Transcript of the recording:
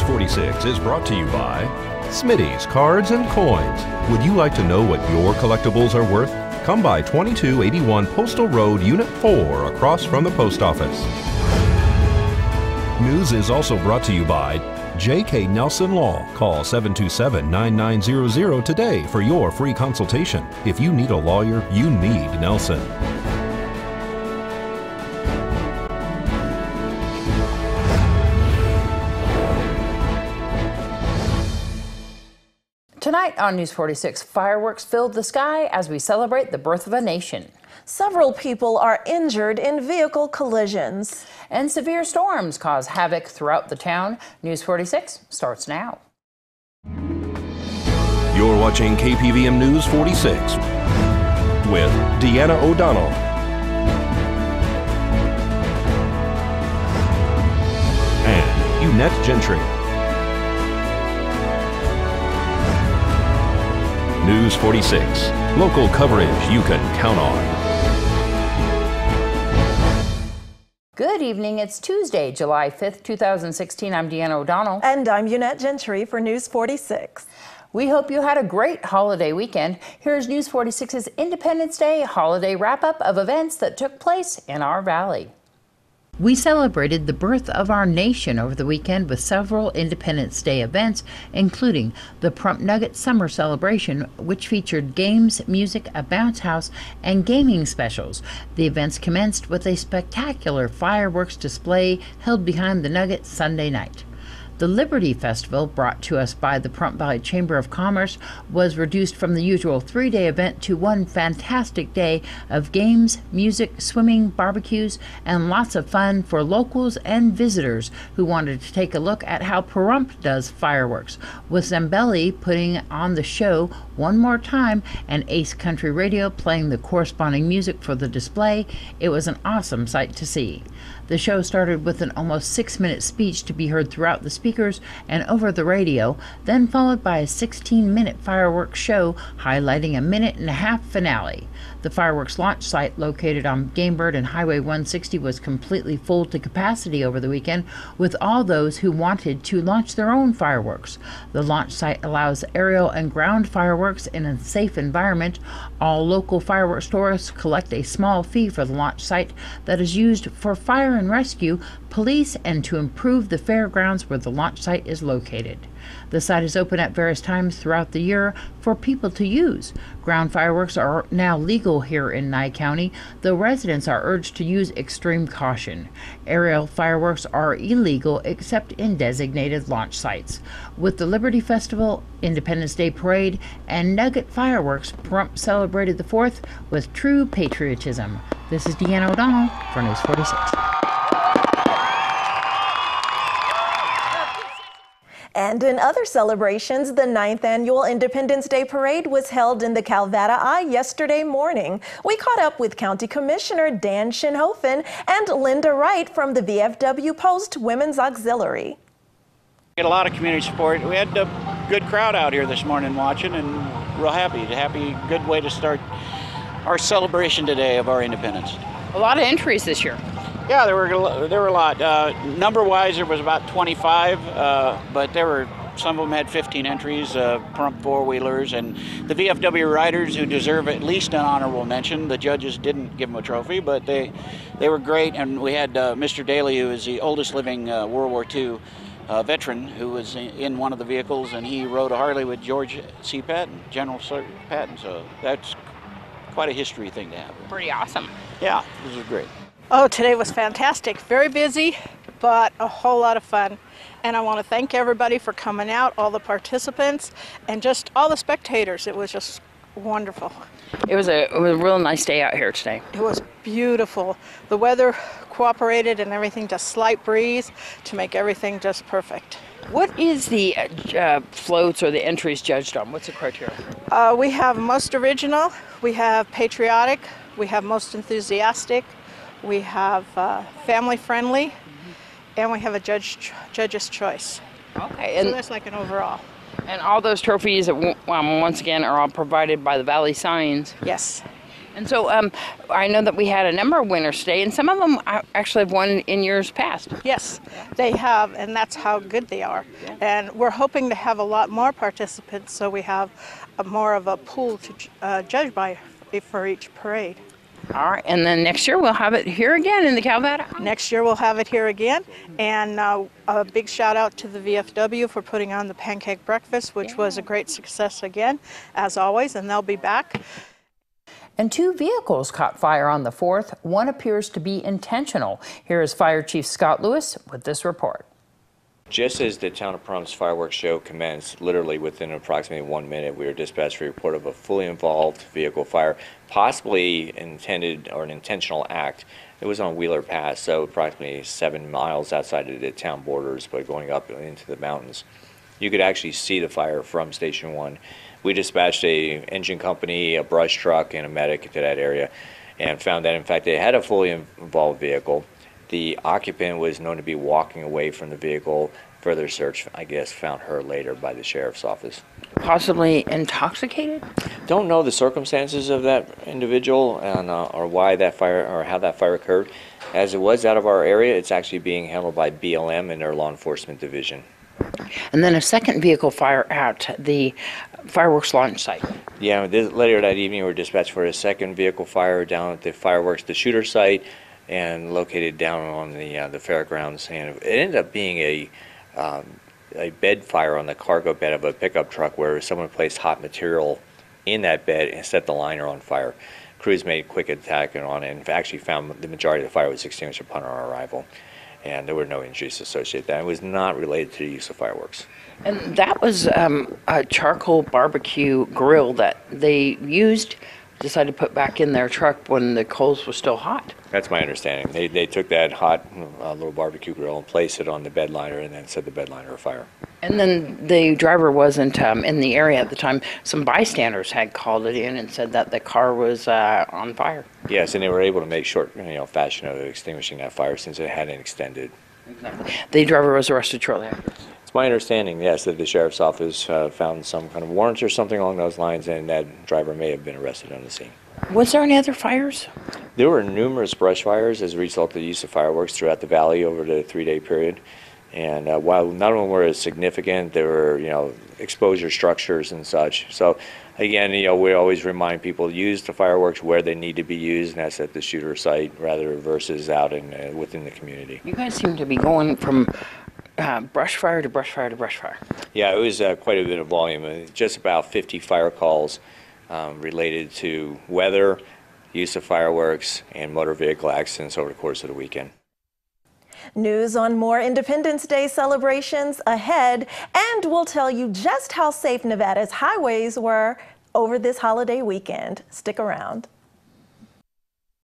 News 46 is brought to you by Smitty's Cards and Coins. Would you like to know what your collectibles are worth? Come by 2281 Postal Road, Unit 4, across from the post office. News is also brought to you by J.K. Nelson Law. Call 727-9900 today for your free consultation. If you need a lawyer, you need Nelson. Tonight on News 46, fireworks filled the sky as we celebrate the birth of a nation. Several people are injured in vehicle collisions. And severe storms cause havoc throughout the town. News 46 starts now. You're watching KPVM News 46 with Deanna O'Donnell and Eunette Gentry. News 46, local coverage you can count on. Good evening. It's Tuesday, July 5th, 2016. I'm Deanna O'Donnell. And I'm Eunette Gentry for News 46. We hope you had a great holiday weekend. Here's News 46's Independence Day holiday wrap-up of events that took place in our valley. We celebrated the birth of our nation over the weekend with several Independence Day events, including the Prump Nugget Summer Celebration, which featured games, music, a bounce house, and gaming specials. The events commenced with a spectacular fireworks display held behind the Nugget Sunday night. The Liberty Festival, brought to us by the Prump Valley Chamber of Commerce, was reduced from the usual three-day event to one fantastic day of games, music, swimming, barbecues, and lots of fun for locals and visitors who wanted to take a look at how Pahrump does fireworks, with Zambelli putting on the show one more time and Ace Country Radio playing the corresponding music for the display. It was an awesome sight to see. The show started with an almost 6-minute speech to be heard throughout the speakers and over the radio, then followed by a 16-minute fireworks show highlighting a minute-and-a-half finale. The fireworks launch site located on Game Bird and Highway 160 was completely full to capacity over the weekend with all those who wanted to launch their own fireworks. The launch site allows aerial and ground fireworks in a safe environment. All local fireworks stores collect a small fee for the launch site that is used for fire and rescue, police, and to improve the fairgrounds where the launch site is located. The site is open at various times throughout the year for people to use. Ground fireworks are now legal here in Nye County, though residents are urged to use extreme caution. Aerial fireworks are illegal except in designated launch sites. With the Liberty Festival, Independence Day Parade, and Nugget Fireworks, Pahrump celebrated the 4th with true patriotism. This is Deanna O'Donnell for News 46. And in other celebrations, the 9th Annual Independence Day Parade was held in the Calvada Eye yesterday morning. We caught up with County Commissioner Dan Shinhofen and Linda Wright from the VFW Post Women's Auxiliary. Get a lot of community support. We had a good crowd out here this morning watching, and real happy. Good way to start our celebration today of our independence. A lot of entries this year. Yeah, there were a lot. Number-wise, there was about 25, but some of them had 15 entries, Pahrump four-wheelers, and the VFW riders who deserve at least an honorable mention. The judges didn't give them a trophy, but they were great, and we had Mr. Daly, who is the oldest living World War II veteran, who was in one of the vehicles, and he rode a Harley with George C. Patton, General Sir Patton, so that's quite a history thing to have. Pretty awesome. Yeah, this was great. Oh, today was fantastic. Very busy, but a whole lot of fun. And I want to thank everybody for coming out, all the participants, and just all the spectators. It was just wonderful. It was a real nice day out here today. It was beautiful. The weather cooperated and everything, just slight breeze to make everything just perfect. What is the floats or the entries judged on? What's the criteria? We have most original, we have patriotic, we have most enthusiastic, we have family friendly, and we have a judge's choice. Okay, and so that's like an overall. And all those trophies, once again, are all provided by the Valley Signs. Yes. And so I know that we had a number of winners today, and some of them actually have won in years past. Yes, they have, and that's how good they are. And we're hoping to have a lot more participants, so we have more of a pool to judge by for each parade. All right, and then next year we'll have it here again in the Calvada. Next year we'll have it here again, and a big shout out to the VFW for putting on the pancake breakfast, which was a great success again, as always, and they'll be back. And 2 vehicles caught fire on the 4th. One appears to be intentional. Here is Fire Chief Scott Lewis with this report. Just as the Town of Pahrum's fireworks show commenced, literally within approximately 1 minute, we were dispatched a report of a fully involved vehicle fire, possibly intended or an intentional act. It was on Wheeler Pass, so approximately 7 miles outside of the town borders, but going up into the mountains. You could actually see the fire from Station 1. We dispatched a engine company, a brush truck, and a medic to that area, and found that in fact they had a fully involved vehicle. The occupant was known to be walking away from the vehicle. Further search, I guess, found her later by the sheriff's office. Possibly intoxicated? Don't know the circumstances of that individual and or why that fire or how that fire occurred. As it was out of our area, it's actually being handled by BLM and their law enforcement division. And then a second vehicle fire at the fireworks launch site. Yeah, later that evening we were dispatched for a second vehicle fire down at the fireworks, the shooter site, and located down on the fairgrounds. And it ended up being a bed fire on the cargo bed of a pickup truck where someone placed hot material in that bed and set the liner on fire. Crews made quick attack on it and actually found the majority of the fire was extinguished upon our arrival. And there were no injuries associated with that. It was not related to the use of fireworks. And that was a charcoal barbecue grill that they decided to put back in their truck when the coals were still hot. That's my understanding. They took that hot little barbecue grill and placed it on the bed liner and then set the bed liner afire. And then the driver wasn't in the area at the time. Some bystanders had called it in and said that the car was on fire. Yes, and they were able to make short fashion of extinguishing that fire since it hadn't extended. Exactly. The driver was arrested shortly after. It's my understanding, yes, that the sheriff's office found some kind of warrants or something along those lines, and that driver may have been arrested on the scene. Was there any other fires? There were numerous brush fires as a result of the use of fireworks throughout the valley over the 3-day period. And while none of them were as significant, there were, exposure structures and such. So again, we always remind people to use the fireworks where they need to be used, and that's at the shooter site rather versus out in within the community. You guys seem to be going from brush fire to brush fire to brush fire. Yeah, it was quite a bit of volume. Just about 50 fire calls related to weather, use of fireworks, and motor vehicle accidents over the course of the weekend. News on more Independence Day celebrations ahead, and we'll tell you just how safe Nevada's highways were over this holiday weekend. Stick around.